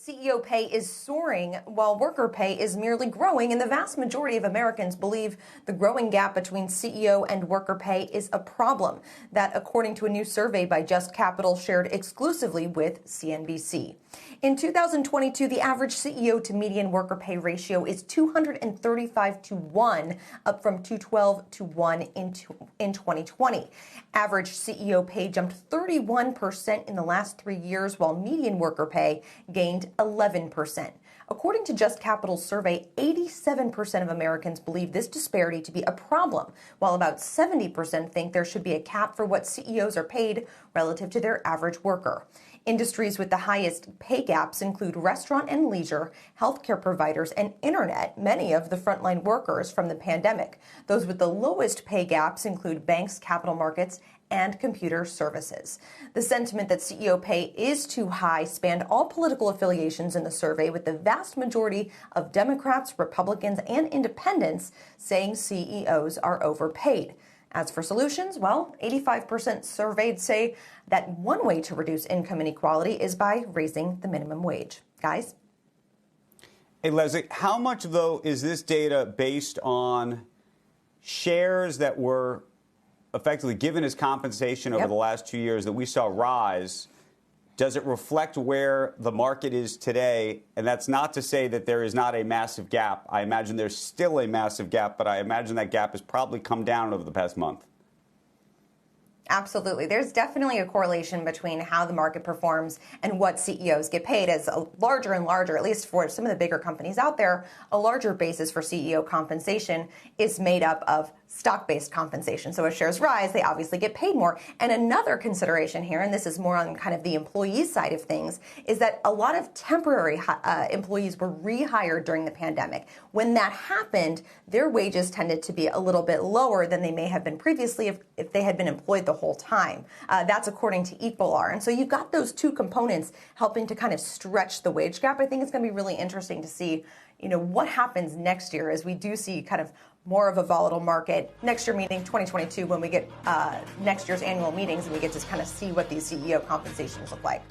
CEO pay is soaring while worker pay is merely growing, and the vast majority of Americans believe the growing gap between CEO and worker pay is a problem. That, according to a new survey by Just Capital shared exclusively with CNBC. In 2022, the average CEO to median worker pay ratio is 235 to 1, up from 212 to 1 in 2020. Average CEO pay jumped 31% in the last 3 years, while median worker pay gained 11%. According to Just Capital's survey, 87% of Americans believe this disparity to be a problem, while about 70% think there should be a cap for what CEOs are paid relative to their average worker. Industries with the highest pay gaps include restaurant and leisure, healthcare providers, and internet, many of the frontline workers from the pandemic. Those with the lowest pay gaps include banks, capital markets, and computer services. The sentiment that CEO pay is too high spanned all political affiliations in the survey, with the vast majority of Democrats, Republicans, and independents saying CEOs are overpaid. As for solutions, well, 85% surveyed say that one way to reduce income inequality is by raising the minimum wage. Guys? Hey, Leslie, how much, though, is this data based on shares that were effectively given as compensation over the last 2 years that we saw rise? Does it reflect where the market is today? And that's not to say that there is not a massive gap. I imagine there's still a massive gap, but I imagine that gap has probably come down over the past month. Absolutely. There's definitely a correlation between how the market performs and what CEOs get paid. As a larger and larger, at least for some of the bigger companies out there, a larger basis for CEO compensation is made up of stock-based compensation. So as shares rise, they obviously get paid more. And another consideration here, and this is more on kind of the employee side of things, is that a lot of temporary employees were rehired during the pandemic. When that happened, their wages tended to be a little bit lower than they may have been previously if they had been employed the whole time. That's according to Equilar. And so you've got those two components helping to kind of stretch the wage gap. I think it's going to be really interesting to see, what happens next year as we do see kind of more of a volatile market. Next year meeting 2022, when we get next year's annual meetings and we get to kind of see what these CEO compensations look like.